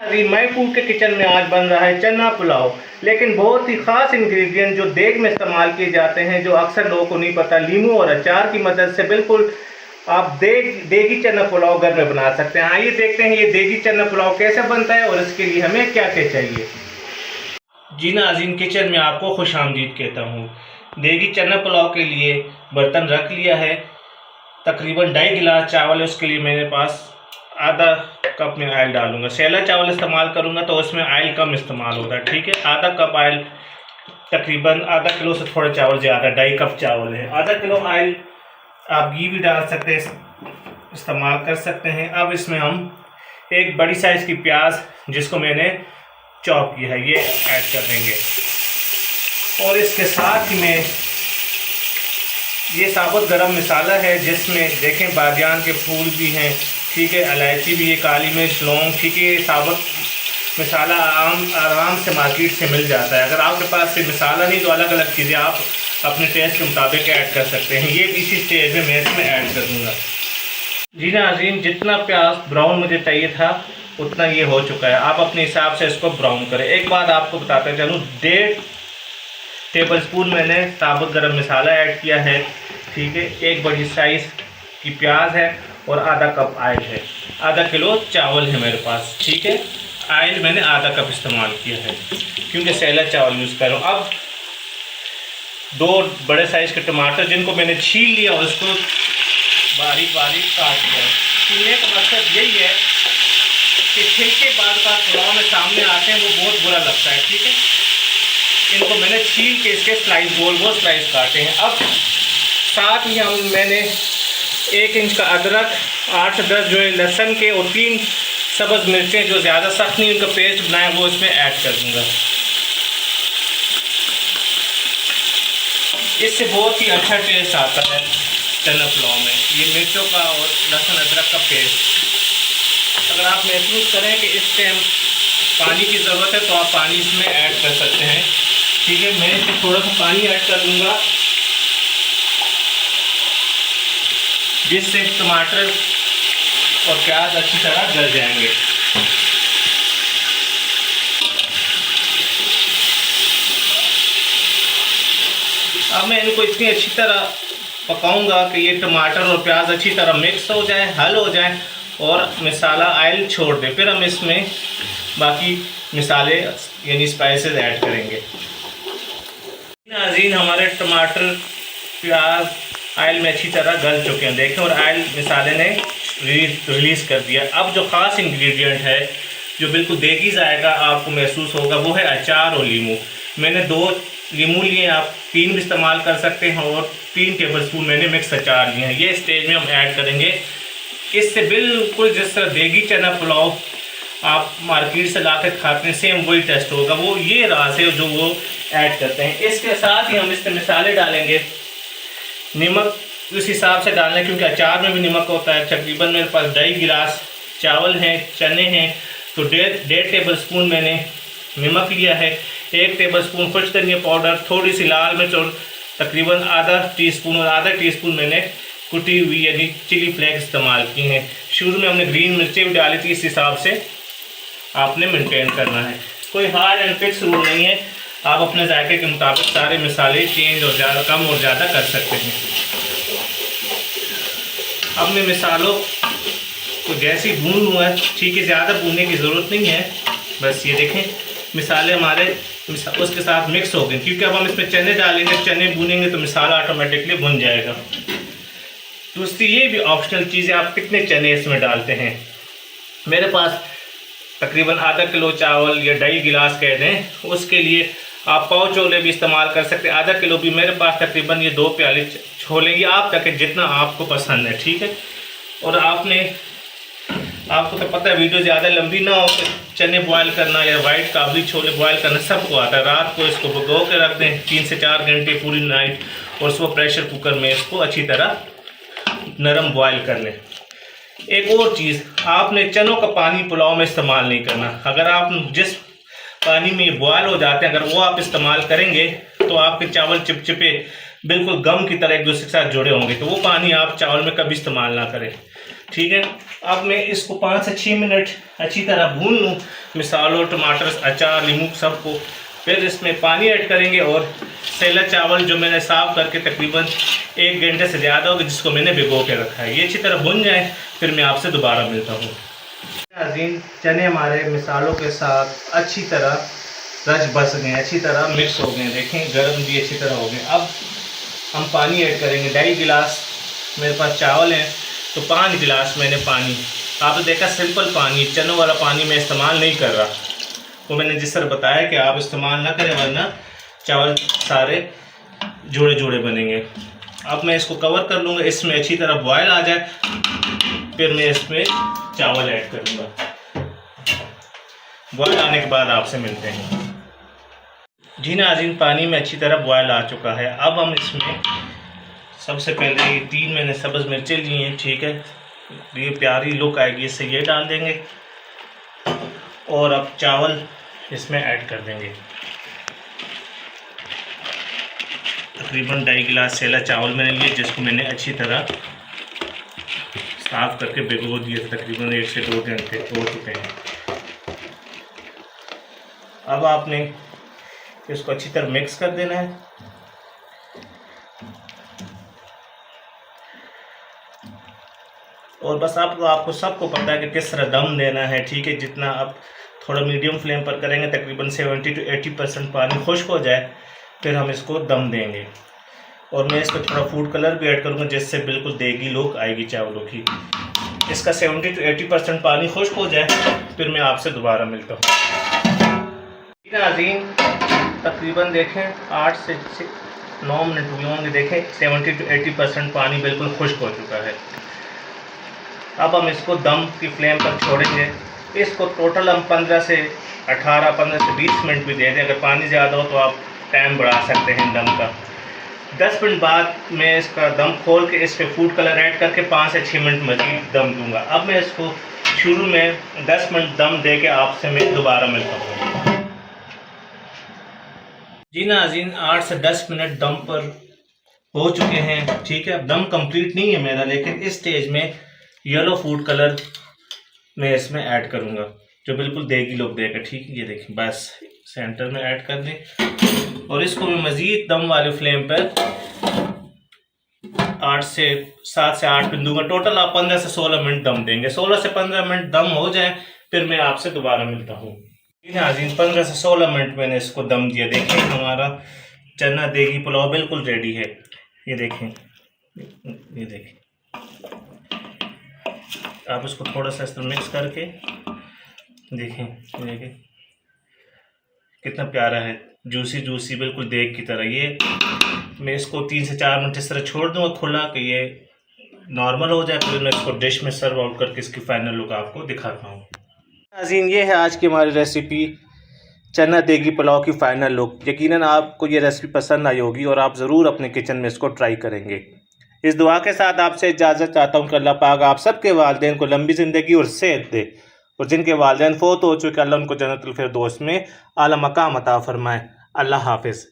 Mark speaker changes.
Speaker 1: अभी महफूज के किचन में आज बन रहा है चना पुलाव, लेकिन बहुत ही ख़ास इंग्रेडिएंट जो देग में इस्तेमाल किए जाते हैं, जो अक्सर लोगों को नहीं पता। लीमू और अचार की मदद से बिल्कुल आप देगी चना पुलाव घर में बना सकते हैं। आइए देखते हैं ये देगी चना पुलाव कैसे बनता है और इसके लिए हमें क्या क्या चाहिए। जी नाज़रीन, किचन में आपको खुश आमदीद कहता हूँ। देगी चना पुलाव के लिए बर्तन रख लिया है। तकरीबन 2.5 गिलास चावल है, उसके लिए मेरे पास आधा कप में ऑयल डालूंगा। सैला चावल इस्तेमाल करूंगा तो उसमें ऑयल कम इस्तेमाल होगा, ठीक है। आधा कप ऑयल, तकरीबन आधा किलो से थोड़ा चावल ज़्यादा, 2.5 कप चावल है। आधा किलो ऑयल, आप घी भी डाल सकते हैं, इस्तेमाल कर सकते हैं। अब इसमें हम एक बड़ी साइज़ की प्याज जिसको मैंने चॉप किया है ये ऐड कर देंगे। और इसके साथ ही में ये साबुत गरम मसाला है जिसमें देखें बादियान के फूल भी हैं, ठीक है, इलायची भी है, काली मिर्च, लौंग, ठीक है। साबुत मसाला आराम से मार्केट से मिल जाता है। अगर आपके पास से मसाला नहीं तो अलग अलग चीज़ें आप अपने टेस्ट के मुताबिक ऐड कर सकते हैं। ये भी इसी स्टेज में मैं इसमें ऐड कर दूँगा। जी नाज़रीन, जितना प्याज ब्राउन मुझे चाहिए था उतना ये हो चुका है। आप अपने हिसाब से इसको ब्राउन करें। एक बात आपको बताते चलूँ, 1.5 टेबलस्पून मैंने साबुत गरम मसाला ऐड किया है, ठीक है। एक बड़ी साइज़ की प्याज है और आधा कप ऑयल है। आधा किलो चावल है मेरे पास, ठीक है। ऑयल मैंने आधा कप इस्तेमाल किया है क्योंकि सैला चावल यूज़ कर रहा हूँ। अब 2 बड़े साइज़ के टमाटर जिनको मैंने छील लिया और उसको बारीक बारीक काट लिया। छीलने का मकसद यही है कि छिलके बाद का पुलाव में सामने आते हैं वो बहुत बुरा लगता है, ठीक है। इनको मैंने छील के इसके स्लाइस गोल गोल स्लाइस काटे हैं। अब साथ ही मैंने 1 इंच का अदरक, 8-10 जो है लहसुन के और 3 सब्ज़ मिर्चें जो ज़्यादा सख्त नहीं उनका पेस्ट बनाया वो इसमें ऐड कर दूँगा। इससे बहुत ही अच्छा टेस्ट आता है चना पुलाव में, ये मिर्चों का और लहसुन अदरक का पेस्ट। अगर आप महसूस करें कि इस टाइम पानी की ज़रूरत है तो आप पानी इसमें ऐड कर सकते हैं, ठीक है। मैं इसमें थोड़ा सा पानी ऐड कर दूँगा जिससे टमाटर और प्याज अच्छी तरह गल जाएंगे। अब मैं इनको इतनी अच्छी तरह पकाऊंगा कि ये टमाटर और प्याज अच्छी तरह मिक्स हो जाए, हल हो जाए और मसाला ऑयल छोड़ दे। फिर हम इसमें बाकी मसाले यानी स्पाइसेस ऐड करेंगे। नाज़रीन, हमारे टमाटर प्याज ऑयल में अच्छी तरह गल चुके हैं, देखें, और ऑयल मसाले ने रिलीज़ कर दिया। अब जो ख़ास इंग्रेडिएंट है जो बिल्कुल देगी जाएगा आपको महसूस होगा वो है अचार और लीमू। मैंने 2 लीमू लिए, आप 3 भी इस्तेमाल कर सकते हैं, और 3 टेबलस्पून मैंने मिक्स अचार लिए हैं। ये स्टेज में हम ऐड करेंगे। इससे बिल्कुल जिस तरह देगी चना पुलाव आप मार्केट से ला कर खाते हैं सेम वही टेस्ट होगा। वो ये राज है जो वो ऐड करते हैं। इसके साथ ही हम इसमें मसाले डालेंगे। नमक उस हिसाब से डालना है क्योंकि अचार में भी नमक होता है। तकरीबन मेरे पास 2.5 गिलास चावल हैं, चने हैं, तो 1.5 टेबलस्पून मैंने नमक लिया है। 1 टेबलस्पून खुश्क धनिया पाउडर, थोड़ी सी लाल मिर्च और तकरीबन आधा टीस्पून और आधा टीस्पून मैंने कुटी हुई यानी चिली फ्लेक्स इस्तेमाल की हैं। शुरू में हमने ग्रीन मिर्चें भी डाली थी, इस हिसाब से आपने मेंटेन करना है। कोई हार्ड एंड फिक्स रूल नहीं है, आप अपने जायके के मुताबिक सारे मसाले चेंज और ज़्यादा कम और ज़्यादा कर सकते हैं। अपने मसालों को जैसे ही भून हुआ है, ठीक है, ज़्यादा भूनने की ज़रूरत नहीं है। बस ये देखें मसाले हमारे उसके साथ मिक्स हो गए, क्योंकि अब हम इसमें चने डालेंगे, चने भूनेंगे तो मसाला ऑटोमेटिकली भुन जाएगा। दूसरी ये भी ऑप्शनल चीज़ है, आप कितने चने इसमें डालते हैं। मेरे पास तकरीबन आधा किलो चावल या 2.5 गिलास कह दें, उसके लिए आप पाव छोले भी इस्तेमाल कर सकते हैं। आधा किलो भी मेरे पास तकरीबन ये 2 प्याले छोले, ये आप तक जितना आपको पसंद है, ठीक है। और आपको तो पता है वीडियो ज़्यादा लंबी ना हो, चने बॉयल करना या वाइट काबली छोले बॉयल करना सबको आता है। रात को इसको भिगो के रख दें 3 से 4 घंटे पूरी नाइट, और सुबह प्रेशर कुकर में इसको अच्छी तरह नरम बॉयल कर लें। एक और चीज़, आपने चनों का पानी पुलाव में इस्तेमाल नहीं करना। अगर आप जिस पानी में बॉयल हो जाते हैं अगर वो आप इस्तेमाल करेंगे तो आपके चावल चिपचिपे बिल्कुल गम की तरह एक दूसरे के साथ जुड़े होंगे, तो वो पानी आप चावल में कभी इस्तेमाल ना करें, ठीक है। अब मैं इसको 5 से 6 मिनट अच्छी तरह भून लूँ, मिसालों, टमाटर, अचार, नींबू सबको। फिर इसमें पानी ऐड करेंगे और सेला चावल जो मैंने साफ़ करके तकरीबन 1 घंटे से ज़्यादा हो गया, जिसको मैंने भिगो के रखा है, ये अच्छी तरह भुन जाए, फिर मैं आपसे दोबारा मिलता हूँ। नाज़रीन, चने हमारे मिसालों के साथ अच्छी तरह रच बस गए, अच्छी तरह मिक्स हो गए, देखें गर्म भी अच्छी तरह हो गए। अब हम पानी ऐड करेंगे। 2.5 गिलास मेरे पास चावल हैं, तो 5 गिलास मैंने पानी, आपने देखा सिंपल पानी, चनों वाला पानी मैं इस्तेमाल नहीं कर रहा। वो मैंने जिस तरह बताया कि आप इस्तेमाल ना करें, वरना चावल सारे जोड़े जोड़े बनेंगे। अब मैं इसको कवर कर लूँगा, इसमें अच्छी तरह बॉयल आ जाए, फिर मैं इसमें चावल ऐड करूँगा। बॉयल आने के बाद आपसे मिलते हैं। जी नाज़रीन, पानी में अच्छी तरह बॉयल आ चुका है। अब हम इसमें सबसे पहले ये 3 मैंने सब्ज़ मिर्चें ली हैं, ठीक है, ये प्यारी लुक आएगी इससे, ये डाल देंगे। और अब चावल इसमें ऐड कर देंगे। तकरीबन 2.5 गिलास सेला चावल मैंने लिए, जिसको मैंने अच्छी तरह साफ़ करके भिगो दिए थे, तकरीबन 1 से 2 घंटे हो चुके हैं। अब आपने इसको अच्छी तरह मिक्स कर देना है। और बस आपको सबको पता है कि किस तरह दम देना है, ठीक है। जितना आप थोड़ा मीडियम फ्लेम पर करेंगे, तकरीबन 70 to 80% पानी खुश्क हो जाए, फिर हम इसको दम देंगे। और मैं इसको थोड़ा फूड कलर भी ऐड करूँगा, जिससे बिल्कुल देगी लुक आएगी चावलों की। इसका 70 to 80% पानी खुश्क हो जाए, फिर मैं आपसे दोबारा मिलता हूँ। नाज़रीन, तकरीबन देखें 8 से 9 मिनट हुए होंगे, देखें 70 to 80% पानी बिल्कुल खुश्क हो चुका है। अब हम इसको दम की फ्लेम पर छोड़ेंगे। इसको टोटल हम 15 से 20 मिनट भी दे दें। अगर पानी ज़्यादा हो तो आप टाइम बढ़ा सकते हैं दम का। 10 मिनट बाद मैं इसका दम खोल के इस पर फूड कलर ऐड करके 5 से 6 मिनट मज़ीद दम दूंगा। अब मैं इसको शुरू में 10 मिनट दम दे के आपसे मैं दोबारा मिलता हूँ। जी नाज़रीन, 8 से 10 मिनट दम पर हो चुके हैं, ठीक है। दम कंप्लीट नहीं है मेरा, लेकिन इस स्टेज में येलो फूड कलर मैं इसमें ऐड करूँगा, जो बिल्कुल देगी लुक देगा, ठीक है। ये देखिए, बस सेंटर में ऐड कर दें और इसको मैं मज़ीद दम वाले फ्लेम पर 7 से 8 मिनट दूंगा। टोटल आप 15 से 16 मिनट दम देंगे। 16 से 15 मिनट दम हो जाए, फिर मैं आपसे दोबारा मिलता हूँ। नाज़रीन, 15 से 16 मिनट मैंने इसको दम दिया। देखिए हमारा चना देगी पुलाव बिल्कुल रेडी है। ये देखें, ये देखें, आप इसको थोड़ा सा इस तरह मिक्स करके देखें, देखें कितना प्यारा है, जूसी जूसी बिल्कुल देग की तरह। ये मैं इसको 3 से 4 मिनट इस तरह छोड़ दूँगा खुला, कि ये नॉर्मल हो जाए, फिर मैं इसको डिश में सर्व आउट करके इसकी फाइनल लुक आपको दिखाता हूँ। नाज़रीन, ये है आज की हमारी रेसिपी, चना देगी पुलाव की फ़ाइनल लुक। यकीनन आपको ये रेसिपी पसंद आई होगी और आप ज़रूर अपने किचन में इसको ट्राई करेंगे। इस दुआ के साथ आपसे इजाज़त चाहता हूँ कि अल्लाह पाक आप सबके वालिदैन को लंबी ज़िंदगी और सेहत दे, और जिनके वालिदैन फ़ौत हो चुके अल्लाह उनको जन्नतुल फिरदौस में आला मकाम अता फ़रमाए। अल्लाह हाफ़िज़।